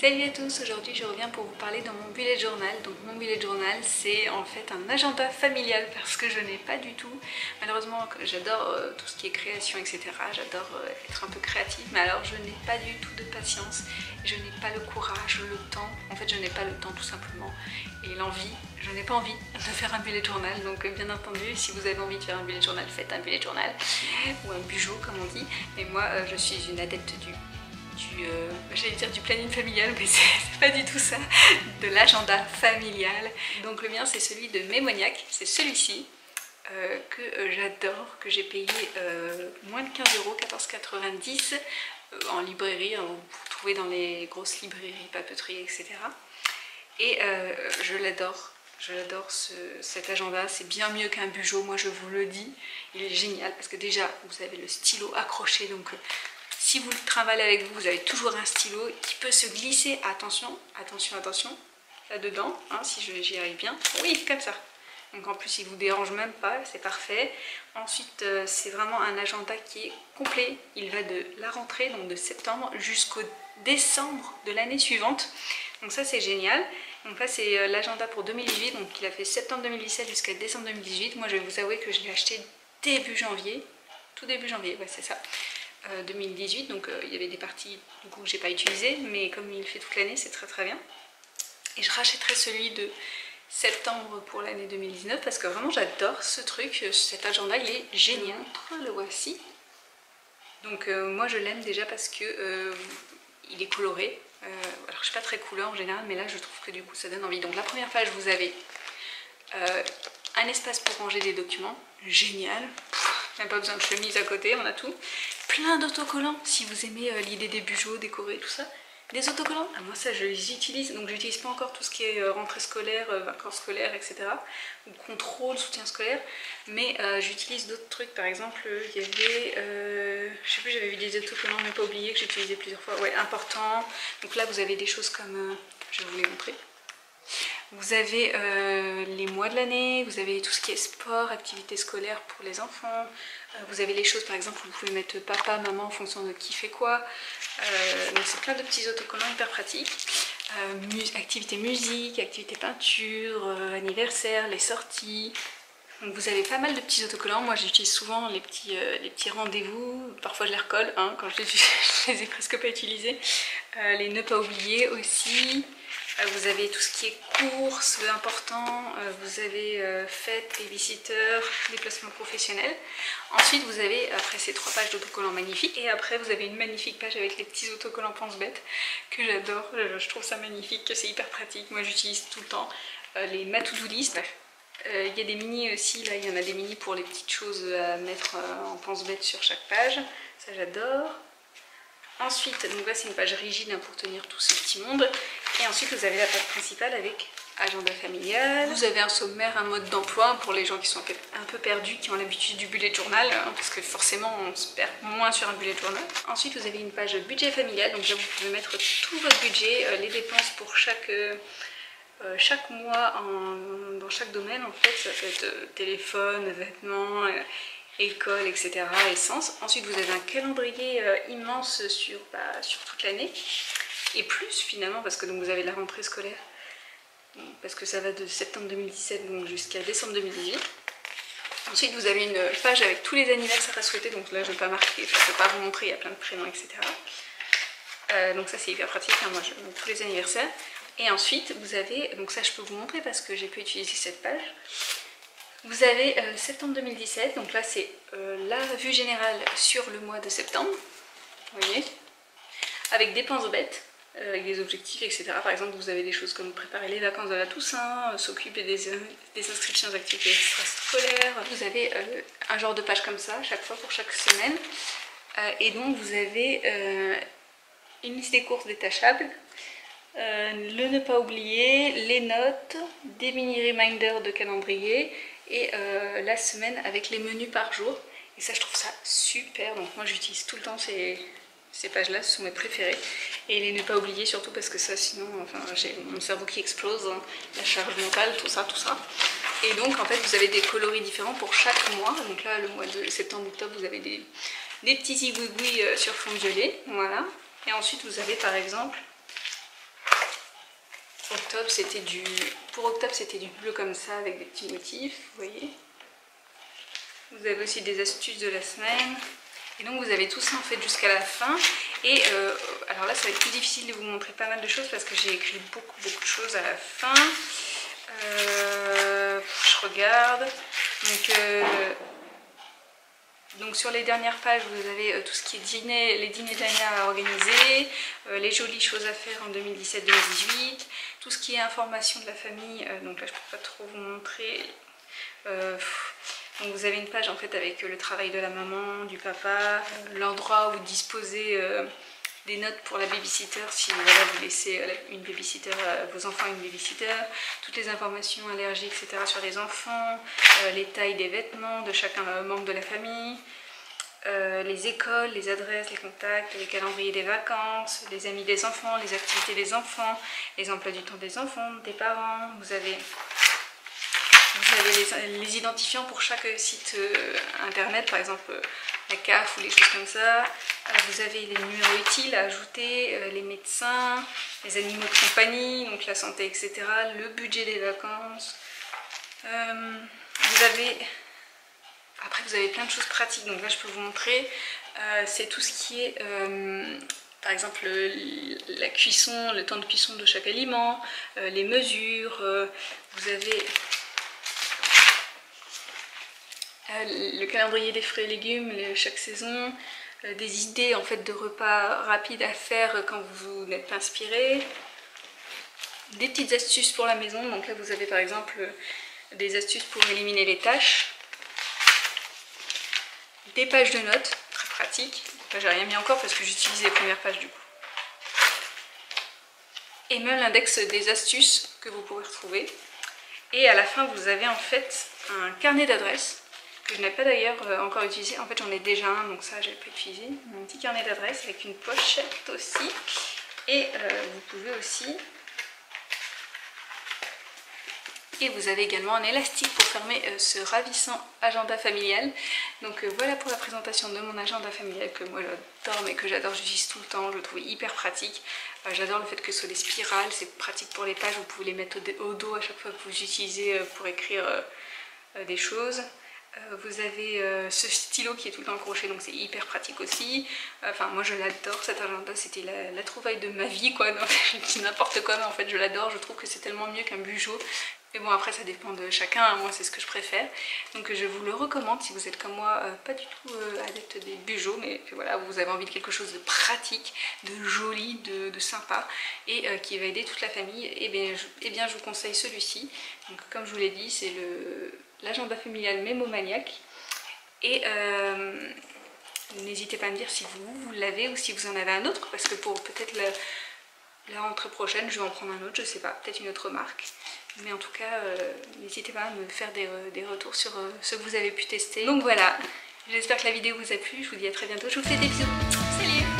Salut à tous, aujourd'hui je reviens pour vous parler de mon bullet journal. Donc mon bullet journal c'est en fait un agenda familial parce que je n'ai pas du tout, malheureusement j'adore tout ce qui est création etc, j'adore être un peu créative, mais alors je n'ai pas du tout de patience, je n'ai pas le courage, le temps, en fait je n'ai pas le temps tout simplement, et l'envie, je n'ai pas envie de faire un bullet journal. Donc bien entendu si vous avez envie de faire un bullet journal, faites un bullet journal ou un bugeot comme on dit, mais moi je suis une adepte j'allais dire du planning familial, mais c'est pas du tout ça, de l'agenda familial. Donc le mien c'est celui de Mémoniac, c'est celui-ci que j'adore, que j'ai payé moins de 15 €, 14,90 en librairie, hein, vous trouvez dans les grosses librairies, papeteries, etc. Et je l'adore. Je l'adore cet agenda, c'est bien mieux qu'un bugeot, moi je vous le dis. Il est génial parce que déjà vous avez le stylo accroché, donc si vous le travaillez avec vous, vous avez toujours un stylo qui peut se glisser, attention, attention, attention, là-dedans, hein, si j'y arrive bien, oui, comme ça. Donc en plus il ne vous dérange même pas, c'est parfait. Ensuite c'est vraiment un agenda qui est complet, il va de la rentrée, donc de septembre jusqu'au décembre de l'année suivante. Donc ça c'est génial. Donc là c'est l'agenda pour 2018, donc il a fait septembre 2017 jusqu'à décembre 2018. Moi je vais vous avouer que je l'ai acheté début janvier, tout début janvier, ouais c'est ça. 2018, donc il y avait des parties du coup que j'ai pas utilisées, mais comme il fait toute l'année c'est très très bien. Et je rachèterai celui de septembre pour l'année 2019 parce que vraiment j'adore ce truc, cet agenda il est génial. Le voici. Donc moi je l'aime déjà parce que il est coloré. Alors je suis pas très couleur en général, mais là je trouve que du coup ça donne envie. Donc la première page vous avez un espace pour ranger des documents, génial. Même pas besoin de chemise à côté, on a tout. Plein d'autocollants, si vous aimez l'idée des bugeots, décorés, tout ça. Des autocollants, moi ça je les utilise, donc j'utilise pas encore tout ce qui est rentrée scolaire, vacances scolaires, etc. Ou contrôle, soutien scolaire, mais j'utilise d'autres trucs, par exemple il y avait, je sais plus, j'avais vu des autocollants, mais pas oublié, que j'ai utilisé plusieurs fois, ouais, important. Donc là vous avez des choses comme, je vais vous les montrer. Vous avez les mois de l'année, vous avez tout ce qui est sport, activités scolaires pour les enfants, vous avez les choses par exemple où vous pouvez mettre papa, maman en fonction de qui fait quoi, donc c'est plein de petits autocollants hyper pratiques, activités musique, activités peinture, anniversaire, les sorties. Donc vous avez pas mal de petits autocollants, moi j'utilise souvent les petits rendez-vous, parfois je les recolle, hein, quand je les ai presque pas utilisés, les ne pas oublier aussi. Vous avez tout ce qui est courses, important, vous avez fêtes, babysitter, déplacements professionnels. Ensuite vous avez, après ces 3 pages d'autocollants magnifiques, et après vous avez une magnifique page avec les petits autocollants pense-bête que j'adore, je trouve ça magnifique, c'est hyper pratique, moi j'utilise tout le temps les ma to-do list. Il y a des mini aussi, là il y en a des mini pour les petites choses à mettre en pense-bête sur chaque page, ça j'adore. Ensuite, donc là c'est une page rigide hein, pour tenir tout ce petit monde. Et ensuite vous avez la page principale avec agenda familial. Vous avez un sommaire, un mode d'emploi pour les gens qui sont un peu perdus, qui ont l'habitude du bullet journal, hein, parce que forcément on se perd moins sur un bullet journal. Ensuite vous avez une page budget familial, donc là vous pouvez mettre tout votre budget, les dépenses pour chaque mois dans chaque domaine en fait, ça peut être téléphone, vêtements, école, etc., essence. Ensuite vous avez un calendrier immense sur toute l'année, et plus finalement parce que donc, vous avez la rentrée scolaire, parce que ça va de septembre 2017 jusqu'à décembre 2018. Ensuite vous avez une page avec tous les anniversaires à souhaiter, donc là je ne vais pas marquer, je ne peux pas vous montrer, il y a plein de prénoms, etc. Donc ça c'est hyper pratique, hein, moi je montre tous les anniversaires. Et ensuite vous avez, donc ça je peux vous montrer parce que j'ai pu utiliser cette page. Vous avez septembre 2017, donc là c'est la vue générale sur le mois de septembre, vous voyez, avec des penses-bêtes, avec des objectifs, etc. Par exemple, vous avez des choses comme préparer les vacances de la Toussaint, s'occuper des inscriptions d'activités extrascolaires. Vous avez un genre de page comme ça, chaque fois pour chaque semaine. Et donc vous avez une liste des courses détachables, le ne pas oublier, les notes, des mini reminders de calendrier, et la semaine avec les menus par jour. Et ça je trouve ça super, donc moi j'utilise tout le temps ces pages là, ce sont mes préférées. Et les ne pas oublier surtout parce que ça sinon, enfin j'ai mon cerveau qui explose, hein, la charge mentale, tout ça. Et donc en fait vous avez des coloris différents pour chaque mois. Donc là le mois de septembre-octobre vous avez des petits zigouigouis sur fond violet, voilà. Et ensuite vous avez par exemple octobre, c'était du bleu comme ça avec des petits motifs, vous voyez. Vous avez aussi des astuces de la semaine. Et donc vous avez tout ça en fait jusqu'à la fin. Et alors là ça va être plus difficile de vous montrer pas mal de choses parce que j'ai écrit beaucoup de choses à la fin. Je regarde. Donc sur les dernières pages vous avez tout ce qui est les dîners d'Ania à organiser, les jolies choses à faire en 2017-2018, tout ce qui est information de la famille, donc là je peux pas trop vous montrer. Donc vous avez une page en fait avec le travail de la maman, du papa, l'endroit où disposer des notes pour la babysitter si voilà, vous laissez une babysitter, vos enfants une babysitter, toutes les informations allergies etc. sur les enfants, les tailles des vêtements de chacun membre de la famille, les écoles, les adresses, les contacts, les calendriers des vacances, les amis des enfants, les activités des enfants, les emplois du temps des enfants, des parents, vous avez les identifiants pour chaque site internet, par exemple la CAF ou les choses comme ça. Vous avez les numéros utiles à ajouter, les médecins, les animaux de compagnie, donc la santé, etc. Le budget des vacances. Après vous avez plein de choses pratiques, donc là je peux vous montrer. C'est tout ce qui est, par exemple la cuisson, le temps de cuisson de chaque aliment, les mesures. Vous avez le calendrier des fruits et légumes chaque saison, des idées en fait de repas rapides à faire quand vous n'êtes pas inspiré, des petites astuces pour la maison. Donc là vous avez par exemple des astuces pour éliminer les tâches, des pages de notes très pratiques. Là j'ai rien mis encore parce que j'utilise les premières pages du coup, et même l'index des astuces que vous pouvez retrouver. Et à la fin vous avez en fait un carnet d'adresses que je n'ai pas d'ailleurs encore utilisé. En fait j'en ai déjà un, donc ça j'ai pas utilisé. Un petit carnet d'adresses avec une pochette aussi. Et vous pouvez aussi... Et vous avez également un élastique pour fermer ce ravissant agenda familial. Donc voilà pour la présentation de mon agenda familial que moi j'adore, mais que j'utilise tout le temps, je le trouve hyper pratique. J'adore le fait que ce soit des spirales, c'est pratique pour les pages, vous pouvez les mettre au dos à chaque fois que vous utilisez pour écrire des choses. Vous avez ce stylo qui est tout le temps accroché, donc c'est hyper pratique aussi. Enfin moi je l'adore cet agenda, c'était la trouvaille de ma vie quoi. Je dis n'importe quoi mais en fait je l'adore, je trouve que c'est tellement mieux qu'un Bugeot. Mais bon après ça dépend de chacun, hein. Moi c'est ce que je préfère. Donc je vous le recommande si vous êtes comme moi, pas du tout adepte des Bugeot, mais que voilà, vous avez envie de quelque chose de pratique, de joli, de sympa et qui va aider toute la famille. Et bien je vous conseille celui-ci. Donc comme je vous l'ai dit, c'est l'agenda familial Mémomaniac. Et n'hésitez pas à me dire si vous l'avez ou si vous en avez un autre, parce que pour peut-être la rentrée prochaine je vais en prendre un autre, je sais pas, peut-être une autre marque. Mais en tout cas, n'hésitez pas à me faire des retours sur ce que vous avez pu tester. Donc voilà, j'espère que la vidéo vous a plu, je vous dis à très bientôt, je vous fais des bisous, salut!